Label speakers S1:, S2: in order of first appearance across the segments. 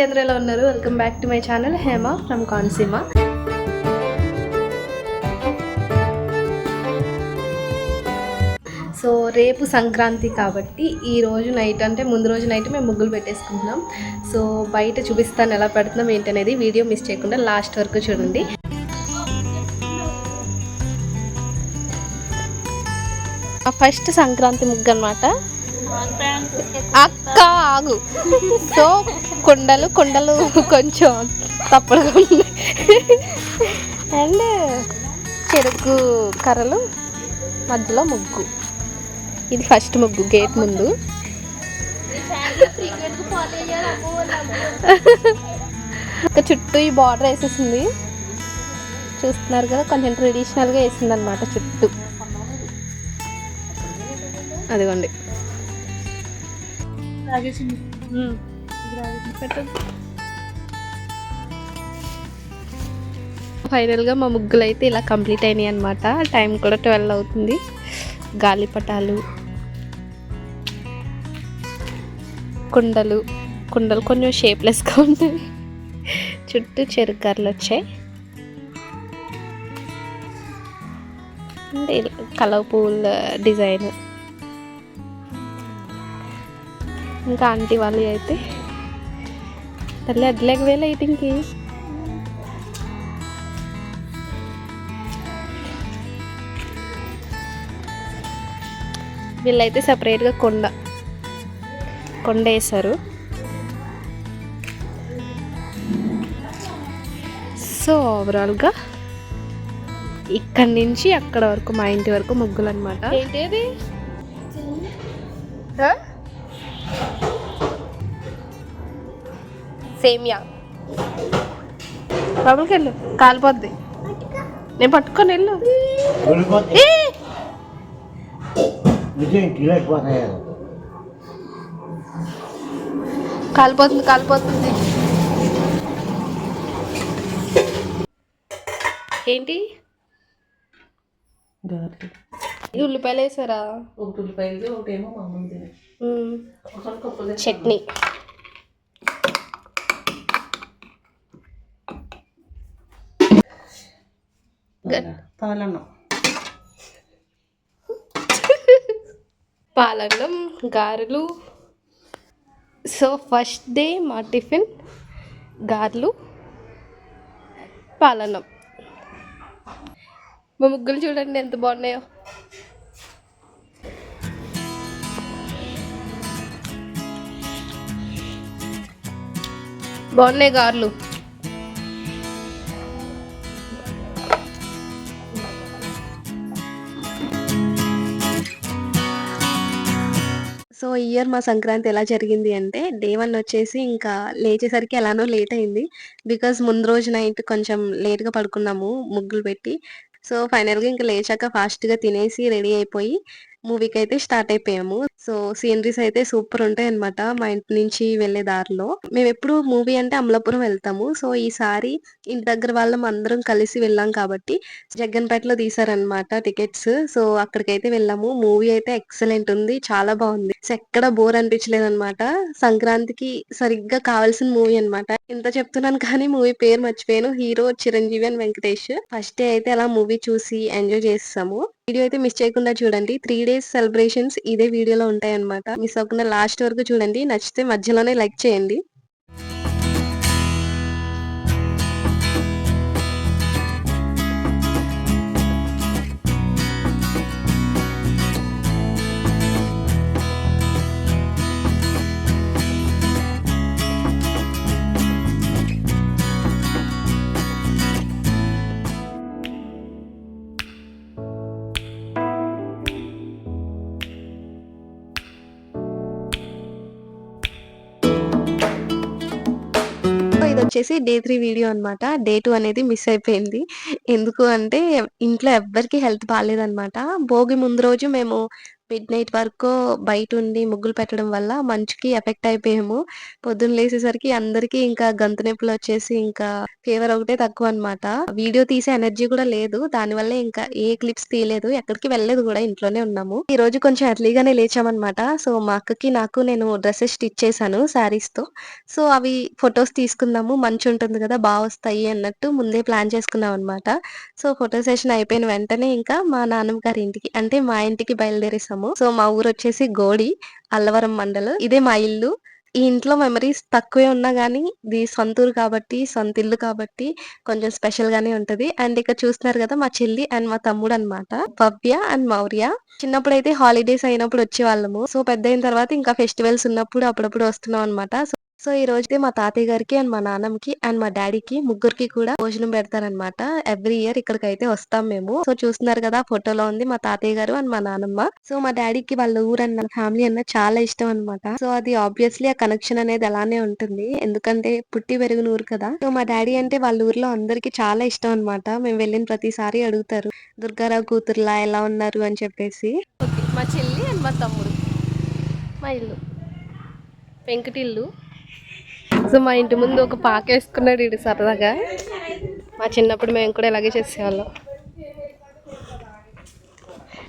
S1: అందరూ ఎలా ఉన్నారు? Welcome back to my channel Hema from Konaseema. So రేపు సంక్రాంతి కాబట్టి ఈ రోజు నైట్ అంటే ముందు రోజు నైట్ మేము ముగ్గులు పెట్టేసుకుంటున్నాం. సో బయట చూపిస్తాను ఎలా పెడుతున్నాం ఏంటనేది. వీడియో మిస్ చేయకుండా లాస్ట్ వరకు చూడండి. ఫస్ట్ సంక్రాంతి ముగ్గు అన్నమాట. అక్క ఆగు. సో కుండలు కొంచెం తప్పడుగా ఉన్నాయి అండ్ చెరుకు కర్రలు, మధ్యలో ముగ్గు. ఇది ఫస్ట్ ముగ్గు గేట్ ముందు. చుట్టూ ఈ బార్డర్ వేసేసింది, చూస్తున్నారు కదా. కొంచెం ట్రెడిషనల్గా వేసింది అనమాట చుట్టూ. అదిగోండి. ఫైనల్గా మా ముగ్గులు అయితే ఇలా కంప్లీట్ అయినాయి అనమాట. టైం కూడా 12 అవుతుంది. గాలిపటాలు, కుండలు కొంచెం షేప్లెస్గా ఉంటాయి. చుట్టూ చెరుకర్రలు వచ్చాయి. కలర్ పూల డిజైన్. ఇంకా ఆంటీ వాళ్ళు అయితే తల్లి అడ్లేక లైటింగ్కి వీళ్ళైతే సపరేట్గా కొండ వేశారు. సో ఓవరాల్గా ఇక్కడి నుంచి అక్కడ వరకు మా ఇంటి వరకు ముగ్గులు అనమాట. ఏంటి సేమియా. లోపలికి వెళ్ళు, కాలిపోద్ది. నేను పట్టుకొని వెళ్ళు. కాలిపోతుంది. ఏంటి ఉల్లిపాయలు వేసారా? చట్నీ. పాలన్నం, గారెలు. సో ఫస్ట్ డే మా టిఫిన్ గారెలు, పాలన్నం. మా ముగ్గులు చూడండి ఎంత బాగున్నాయో. బాగున్నాయి గారెలు. సో ఈ ఇయర్ మా సంక్రాంతి ఎలా జరిగింది అంటే, డే 1 వచ్చేసి ఇంకా లేచేసరికి ఎలానో లేట్ అయింది. బికాజ్ ముందు రోజు నైట్ కొంచెం లేట్గా పడుకున్నాము ముగ్గులు పెట్టి. సో ఫైనల్గా ఇంకా లేచాక ఫాస్ట్గా తినేసి రెడీ అయిపోయి మూవీకి అయితే స్టార్ట్ అయిపోయాము. సో సీనరీస్ అయితే సూపర్ ఉంటాయి అనమాట. మా ఇంటి నుంచి వెళ్లే దారిలో మేము ఎప్పుడు మూవీ అంటే అమలాపురం వెళ్తాము. సో ఈసారి ఇంటి దగ్గర వాళ్ళం అందరం కలిసి వెళ్ళాం కాబట్టి జగ్గన్పేటలో తీసారనమాట టికెట్స్. సో అక్కడికైతే వెళ్ళాము. మూవీ అయితే ఎక్సలెంట్ ఉంది, చాలా బాగుంది. సో ఎక్కడ బోర్ అనిపించలేదు అనమాట. సంక్రాంతికి సరిగ్గా కావాల్సిన మూవీ అనమాట. ఇంత చెప్తున్నాను కానీ మూవీ పేరు మర్చిపోయాను. Hero Chiranjeevi and Venkatesh. First day అయితే అలా మూవీ చూసి ఎంజాయ్ చేస్తాము. వీడియో అయితే మిస్ చేయకుండా చూడండి. 3 days సెలబ్రేషన్స్ ఇదే వీడియోలో ఉంటాయి అనమాట. మిస్ అవ్వకుండా లాస్ట్ వరకు చూడండి. నచ్చితే మధ్యలోనే లైక్ చేయండి. ఇది వచ్చేసి డే 3 వీడియో అనమాట. డే 2 అనేది మిస్ అయిపోయింది. ఎందుకు అంటే ఇంట్లో ఎవ్వరికి హెల్త్ బాగాలేదనమాట. భోగి ముందు రోజు మేము మిడ్‌నైట్ వరకు బయటుండి ముగ్గులు పెట్టడం వల్ల మంచుకి ఎఫెక్ట్ అయిపోయాము. పొద్దున్న లేసేసరికి అందరికీ ఇంకా గొంతు నొప్పులొచ్చేసి ఇంకా ఫీవర్ ఒకటే తక్కువనమాట. వీడియో తీసే ఎనర్జీ కూడా లేదు. దానివల్లే ఇంకా ఏ క్లిప్స్ తీయలేదు. ఎక్కడికి వెళ్ళలేదు గూడా ఇంట్లోనే ఉన్నాము. ఈరోజు కొంచెం ఎర్లీగానే లేచామనమాట. సో, మా అక్కకి, నాకు నేను డ్రెసెస్ స్టిచ్ చేశాను శారీస్‌తో. సో, అవి ఫోటోస్ తీసుకుందాము. మంచుంటుంది గదా! వస్తాయి అన్నట్టు ముందే ప్లాన్ చేసుకున్నామనమాట. సో, ఫోటో సెషన్ అయిపోయిన వెంటనే ఇంకా మా నాన్నమ్మ గారి ఇంటికి అంటే మా ఇంటికి బయలుదేరేసాము. సో, మా ఊరొచ్చేసి గోడి, అల్లవరం మండల్. ఇదే మా ఇల్లు. ఈ ఇంట్లో మెమరీస్ తక్కువే ఉన్నా గానీ, ఇది సొంత ఊరు కాబట్టి, సొంత ఇల్లు కాబట్టి కొంచెం స్పెషల్ గానే ఉంటది. అండ్ ఇక్కడ చూస్తున్నారు గదా! మా చెల్లి అండ్ మా తమ్ముడనమాట. భవ్య అండ్ మౌర్య. చిన్నప్పుడైతే హాలిడేస్ అయినప్పుడు వచ్చేవాళ్ళము. సో, పెద్దయిన తర్వాత ఇంకా ఫెస్టివల్స్ ఉన్నప్పుడు అప్పుడప్పుడు వస్తున్నాం అనమాట. సో, ఈ రోజైతే మా తాతయ్య గారికి అండ్ మా నాన్నమ్మకి అండ్ మా డ్యాడీకి ముగ్గురికి కూడా భోజనం పెడతారనమాట. ఎవ్రీ ఇయర్ ఇక్కడికైతే వస్తాం మేము. సో, చూస్తున్నారు కదా ఫోటోలో ఉంది మా తాతయ్య గారు అండ్ మా నానమ్మ. సో, మా డ్యాడీకి వాళ్ళ ఊరన్న ఫ్యామిలీ అన్న చాలా ఇష్టం అనమాట. సో, అది ఆబ్వియస్లీ ఆ కనెక్షన్ అనేది అలానే ఉంటుంది. ఎందుకంటే పుట్టి పెరిగిన ఊరు కదా. సో, మా డ్యాడీ అంటే వాళ్ళ ఊర్లో అందరికి చాలా ఇష్టం అనమాట. మేము వెళ్ళిన ప్రతిసారి అడుగుతారు దుర్గారావు కూతురులా ఎలా ఉన్నారు అని చెప్పేసి. ఓకే, మా చెల్లి అండ్ మా తమ్ముడు, మా ఇల్లు పెంకుటిల్లు. సో, మా ఇంటి ముందు ఒక పాకేసుకున్నాడు ఈడు సరదాగా. మా చిన్నప్పుడు మేము కూడా ఇలాగే చేసేవాళ్ళం.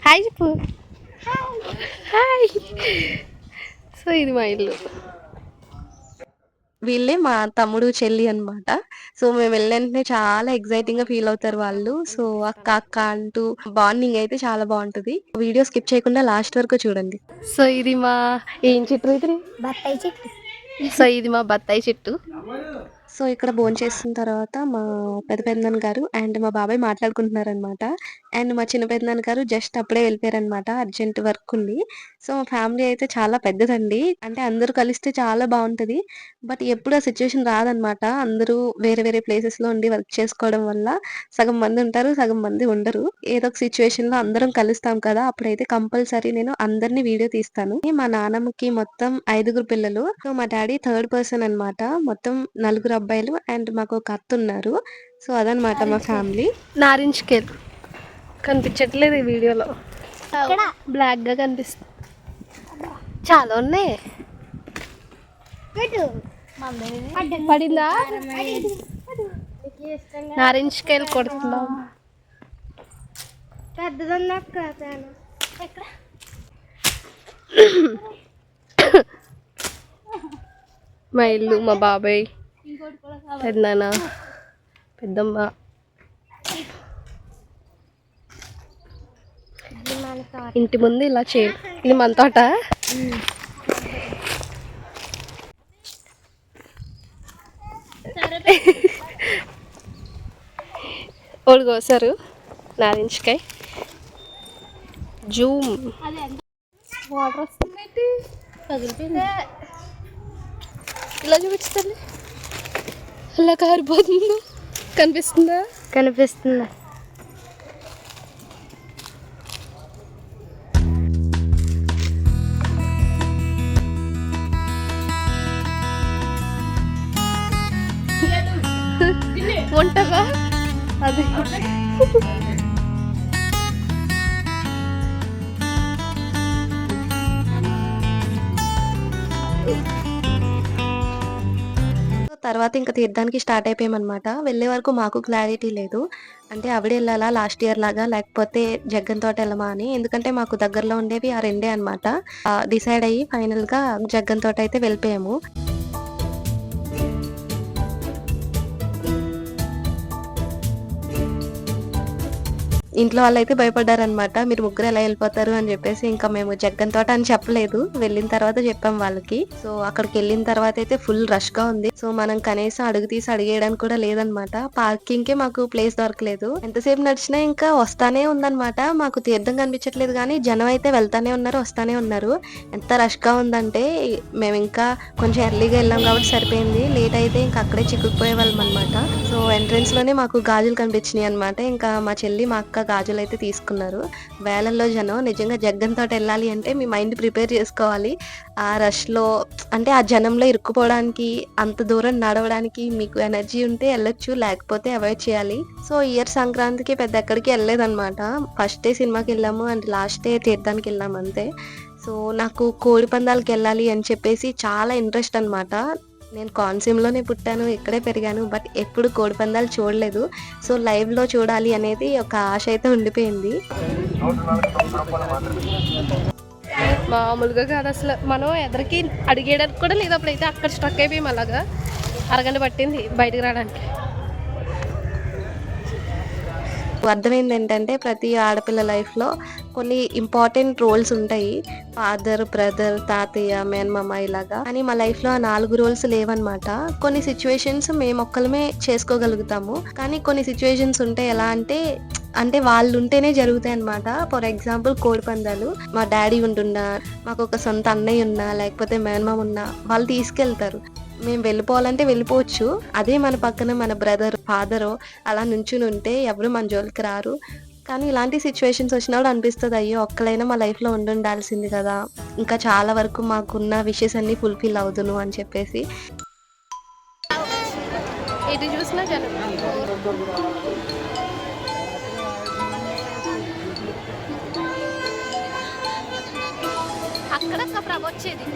S1: హాయ్ చెప్పు. హాయ్. సో, ఇది మా ఇల్లు. వీళ్ళే మా తమ్ముడు, చెల్లి అనమాట. సో, మేము వెళ్ళిన చాలా ఎక్సైటింగ్‌గా ఫీల్ అవుతారు వాళ్ళు. సో, అక్క అక్క అంటూ బాండింగ్ అయితే చాలా బావుంటది. వీడియో స్కిప్ చేయకుండా లాస్ట్ వరకు చూడండి. సో, ఇది మా ఏం చెట్టు ఇది?
S2: బత్తాయి చెట్టు.
S1: సో, ఇది మా బత్తాయి చెట్టు. సో, ఇక్కడ భోంచేసిన తర్వాత మా పెదనాన్న గారు అండ్ మా బాబాయ్ మాట్లాడుకుంటున్నారనమాట. అండ్ మా చిన్న పెదనాన్న గారు జస్ట్ అప్పుడే వెళ్ళిపోయారనమాట. అర్జెంట్ వర్క్ ఉండి. సో, మా ఫ్యామిలీ అయితే చాలా పెద్దదండి. అంటే అందరూ కలిస్తే చాలా బావుంటది. బట్ ఎప్పుడు ఆ సిట్యుయేషన్ రాదనమాట. అందరూ వేరే వేరే ప్లేసెస్‌లో ఉండి వర్క్ చేసుకోవడం వల్ల సగం మంది ఉంటారు, సగం మంది ఉండరు. ఏదో ఒక సిట్యుయేషన్‌లో అందరం కలుస్తాం కదా! అప్పుడైతే కంపల్సరీ నేను అందరిని వీడియో తీస్తాను. మా నానమ్మకి మొత్తం 5గురు పిల్లలు. సో, మా డ్యాడీ థర్డ్ పర్సన్ అనమాట. మొత్తం నలుగురు అబ్బాయిలు అండ్ మాకొక అత్తున్నారు. సో, అదనమాట మా ఫ్యామిలీ. నారింజకాయలు కనిపించట్లేదు ఈ వీడియోలో. బ్లాక్‌గా కనిపిస్తుంది. చాలా ఉన్నాయి. పడిందా? నారింజకాయలు కొడుతున్నాం. మా ఇల్లు, మా బాబాయ్, పెద్దనాన్న, పెద్దమ్మ. ఇంటి ముందు ఇలా చేయాలి. ఇది మన తోట. ఓడి కోసారు నారింజకాయ. జూమ్ వాటర్ వస్తుంది. ఇలా చూపించుతుంది. అలా కారిపోతుందో కనిపిస్తుందా?
S2: కనిపిస్తుందా?
S1: ఉంటదా అది? తర్వాత ఇంకా తీర్థానికి స్టార్ట్ అయిపోయామన్నమాట. వెళ్ళే వరకు మాకు క్లారిటీ లేదు. అంటే ఆవిడే వెళ్ళాలా లాస్ట్ ఇయర్ లాగా లేకపోతే జగ్గన్ తోట వెళ్ళమా అని. ఎందుకంటే మాకు దగ్గరలో ఉండేవి ఆ రెండే అనమాట. డిసైడ్ అయ్యి ఫైనల్‌గా జగ్గన్ తోట అయితే వెళ్ళిపోయాము. ఇంట్లో వాళ్ళైతే భయపడ్డారనమాట. మీరు ముగ్గురు ఎలా వెళ్ళిపోతారు అని చెప్పేసి. ఇంకా మేము జగ్గన్ తోట అని చెప్పలేదు. వెళ్ళిన తర్వాత చెప్పాం వాళ్ళకి. సో, అక్కడికి వెళ్ళిన తర్వాత అయితే ఫుల్ రష్ గా ఉంది. సో, మనం కనీసం అడుగు తీసి అడిగేయడానికి కూడా లేదనమాట. పార్కింగ్ కే మాకు ప్లేస్ దొరకలేదు. ఎంతసేపు నడిచినా ఇంకా వస్తానే ఉందనమాట. మాకు తీర్థం కనిపించట్లేదు కానీ జనం అయితే వెళ్తానే ఉన్నారు, వస్తానే ఉన్నారు. ఎంత రష్ గా ఉందంటే మేము ఇంకా కొంచెం ఎర్లీగా వెళ్ళాం కాబట్టి సరిపోయింది. లేట్ అయితే ఇంకా అక్కడే చిక్కుకుపోయే వాళ్ళం అనమాట. సో, ఎంట్రన్స్ లోనే మాకు గాజులు కనిపించినాయి అనమాట. ఇంకా మా చెల్లి, మా అక్క గాజులైతే తీసుకున్నారు. వేలల్లో జనం. నిజంగా జగ్గంతోటి వెళ్ళాలి అంటే మీ మైండ్ ప్రిపేర్ చేసుకోవాలి. ఆ రష్‌లో అంటే ఆ జనంలో ఇరుక్కుపోవడానికి, అంత దూరం నడవడానికి మీకు ఎనర్జీ ఉంటే ఎళ్ళొచ్చు. లేకపోతే అవాయిడ్ చేయాలి. సో, ఈ ఇయర్ సంక్రాంతికి పెద్ద ఎక్కడికి ఎళ్ళలేదనమాట. ఫస్ట్ డే సినిమాకెళ్ళాము అండ్ లాస్ట్ డే తీర్థానికెళ్ళాము అంతే. సో, నాకు కోడి పందాలకెళ్ళాలి అని చెప్పేసి చాలా ఇంట్రెస్ట్ అనమాట. నేను కోనసీమలోనే పుట్టాను, ఇక్కడే పెరిగాను. బట్ ఎప్పుడు కోడి పందాలు చూడలేదు. సో, లైవ్‌లో చూడాలి అనేది ఒక ఆశ అయితే ఉండిపోయింది.
S3: మామూలుగా కాదు అసలు. మనం ఎదరికి అడిగేయడానికి కూడా లేదు. అప్పుడైతే అక్కడ స్ట్రక్ అయిపోయాం. అలాగా అరగంట పట్టింది బయటకు రావడానికి.
S1: అర్థమైంది ఏంటంటే ప్రతి ఆడపిల్ల లైఫ్‌లో కొన్ని ఇంపార్టెంట్ రోల్స్ ఉంటాయి. ఫాదర్, బ్రదర్, తాతయ్య, మేనమామ ఇలాగా. కానీ మా లైఫ్‌లో ఆ 4 రోల్స్ లేవనమాట. కొన్ని సిట్యుయేషన్స్ మేమొక్కళ్ళమే చేసుకోగలుగుతాము. కానీ కొన్ని సిట్యుయేషన్స్ ఉంటాయి. ఎలా అంటే వాళ్ళుంటేనే జరుగుతాయనమాట. ఫర్ ఎగ్జాంపుల్ కోడిపందాలు. మా డ్యాడీ ఉంటున్నా, మాకొక సొంత అన్నయ్య ఉన్నా, లేకపోతే మేనమామ ఉన్నా వాళ్ళు తీసుకెళ్తారు. మేము వెళ్ళిపోవాలంటే వెళ్ళిపోవచ్చు. అదే మన పక్కన మన బ్రదర్, ఫాదరో అలా నుంచునుంటే ఎవరు మన జోలికి రారు. కానీ ఇలాంటి సిట్యుయేషన్స్ వచ్చినప్పుడు అనిపిస్తది, అయ్యో! ఒక్కలైనా మా లైఫ్‌లో ఉండుండాల్సింది కదా! ఇంకా చాలా వరకు మాకున్న విషెస్ అన్నీ ఫుల్‌ఫిల్ అవుదును అని చెప్పేసి.
S3: ఎటు చూసినా జనం. అక్కడ ప్రభ వచ్చేది.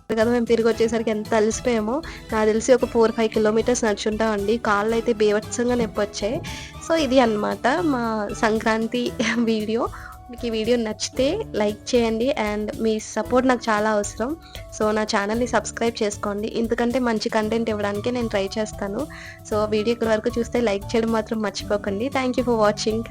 S1: కదా మేము తిరిగి వచ్చేసరికి ఎంత అలసిపోయామో. నాకు తెలిసి ఒక 4, 5 కిలోమీటర్స్ నడుచుంటామండి. కాళ్ళైతే బీభత్సంగా నొప్పొచ్చాయి. సో, ఇది అన్నమాట మా సంక్రాంతి వీడియో. మీకు ఈ వీడియో నచ్చితే లైక్ చేయండి అండ్ మీ సపోర్ట్ నాకు చాలా అవసరం. సో, నా ఛానల్‌ని సబ్స్క్రైబ్ చేసుకోండి. ఇంతకంటే మంచి కంటెంట్ ఇవ్వడానికే నేను ట్రై చేస్తాను. సో, వీడియో ఇక్కడి వరకు చూస్తే లైక్ చేయడం మాత్రం మర్చిపోకండి. Thank you for watching.